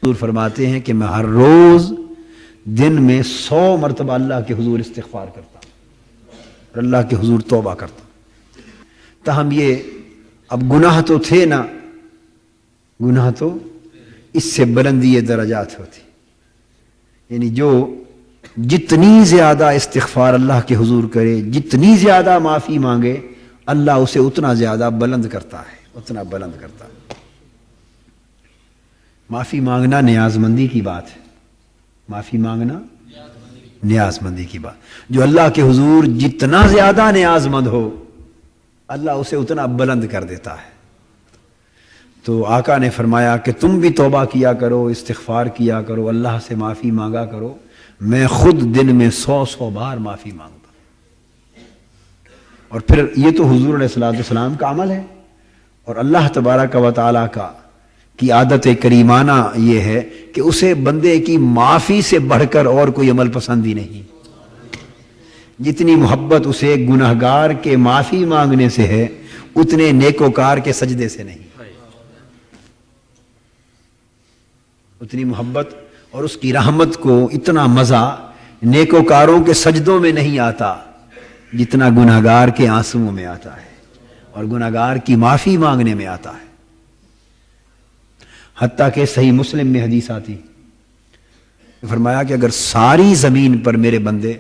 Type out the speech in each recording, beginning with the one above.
حضور فرماتے ہیں کہ میں ہر روز دن میں 100 مرتبہ اللہ کے حضور استغفار کرتا ہوں اور اللہ کے حضور توبہ کرتا ہوں۔ تاہم یہ اب گناہ تو تھے نا، گناہ تو اس سے بلندی درجات ہوتی، یعنی جو جتنی زیادہ استغفار اللہ کے حضور کرے، جتنی زیادہ معافی مانگے، اللہ اسے اتنا زیادہ بلند کرتا ہے، اتنا بلند کرتا ہے۔ معافی مانگنا نیاز مندی کی بات ہے، معافی مانگنا نیاز مندی کی بات۔ جو اللہ کے حضور جتنا زیادہ نیاز مند ہو، اللہ اسے اتنا بلند کر دیتا ہے۔ تو آقا نے فرمایا کہ تم بھی توبہ کیا کرو، استغفار کیا کرو، اللہ سے معافی مانگا کرو، میں خود دن میں 100 بار معافی مانگتا ہوں۔ اور پھر یہ تو حضور علیہ السلام کا عمل ہے، اور اللہ تبارک و تعالیٰ کی عادت کریمانہ یہ ہے کہ اسے بندے کی معافی سے بڑھ کر اور کوئی عمل پسند ہی نہیں۔ جتنی محبت اسے گناہگار کے معافی مانگنے سے ہے، اتنے نیکوکار کے سجدے سے نہیں۔ اتنی محبت اور اس کی رحمت کو اتنا مزہ نیکوکاروں کے سجدوں میں نہیں آتا جتنا گناہگار کے آنسوؤں میں آتا ہے اور گناہگار کی معافی مانگنے میں آتا ہے۔ حتیٰ کہ صحیح مسلم میں حدیث آتی، فرمایا کہ اگر ساری زمین پر میرے بندے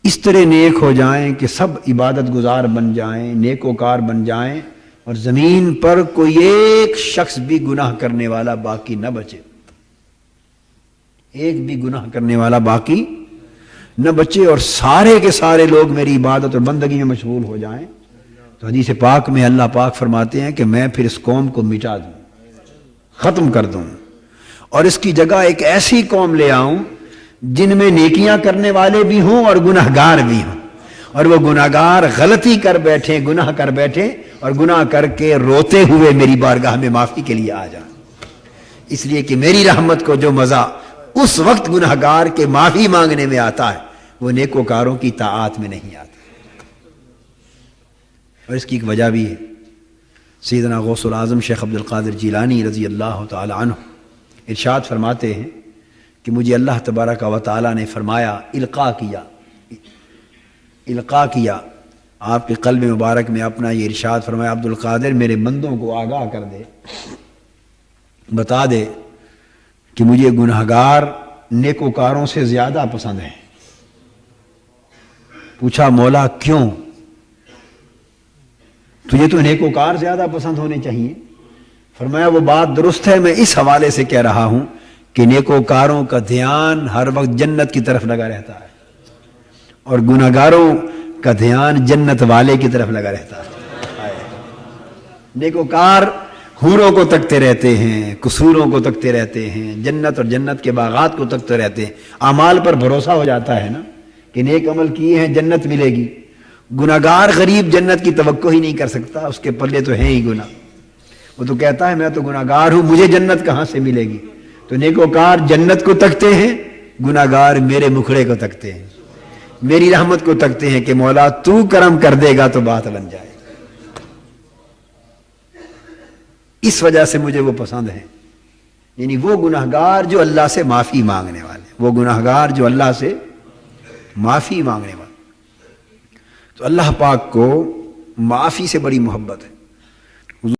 اس طرح نیک ہو جائیں کہ سب عبادت گزار بن جائیں، نیکوکار بن جائیں، اور زمین پر کوئی ایک شخص بھی گناہ کرنے والا باقی نہ بچے، ایک بھی گناہ کرنے والا باقی نہ بچے، اور سارے کے سارے لوگ میری عبادت اور بندگی میں مشغول ہو جائیں، تو حدیث پاک میں اللہ پاک فرماتے ہیں کہ میں پھر اس قوم کو مٹا دوں، ختم کر دوں، اور اس کی جگہ ایک ایسی قوم لے آؤں جن میں نیکیاں کرنے والے بھی ہوں اور گناہگار بھی ہوں، اور وہ گناہگار غلطی کر بیٹھیں، گناہ کر بیٹھیں، اور گناہ کر کے روتے ہوئے میری بارگاہ میں معافی کے لیے آ جائیں، اس لیے کہ میری رحمت کو جو مزہ اس وقت گناہگار کے معافی مانگنے میں آتا ہے، وہ نیکوکاروں کی طاعت میں نہیں آتا۔ اور اس کی ایک وجہ بھی ہے، سیدنا غوث العظم شیخ عبد القادر جیلانی رضی اللہ تعالی عنہ ارشاد فرماتے ہیں کہ مجھے اللہ تبارک و تعالی نے فرمایا، القاء کیا آپ کے قلب مبارک میں اپنا یہ ارشاد فرمایا، عبد القادر میرے بندوں کو آگاہ کر دے، بتا دے کہ مجھے گناہگار نیکوکاروں سے زیادہ پسند ہیں۔ پوچھا مولا کیوں؟ تجھے تو نیکوکار زیادہ پسند ہونے چاہیے۔ فرمایا وہ بات درست ہے، میں اس حوالے سے کہہ رہا ہوں کہ نیکوکاروں کا دھیان ہر وقت جنت کی طرف لگا رہتا ہے، اور گناہگاروں کا دھیان جنت والے کی طرف لگا رہتا ہے۔ نیکوکار حوروں کو تکتے رہتے ہیں، قصوروں کو تکتے رہتے ہیں، جنت اور جنت کے باغات کو تکتے رہتے ہیں، اعمال پر بھروسہ ہو جاتا ہے نا کہ نیک عمل کیے ہیں جنت ملے گی۔ گناہگار غریب جنت کی توقع ہی نہیں کر سکتا، اس کے پلے تو ہیں ہی گناہ، وہ تو کہتا ہے میں تو گناہگار ہوں، مجھے جنت کہاں سے ملے گی۔ تو نیکوکار جنت کو تکتے ہیں، گناہگار میرے مکھڑے کو تکتے ہیں، میری رحمت کو تکتے ہیں کہ مولا تو کرم کر دے گا تو بات بن جائے۔ اس وجہ سے مجھے وہ پسند ہیں، یعنی وہ گناہگار جو اللہ سے معافی مانگنے والے، وہ گناہگار جو اللہ سے معافی مانگنے والے۔ تو اللہ پاک کو معافی سے بڑی محبت ہے۔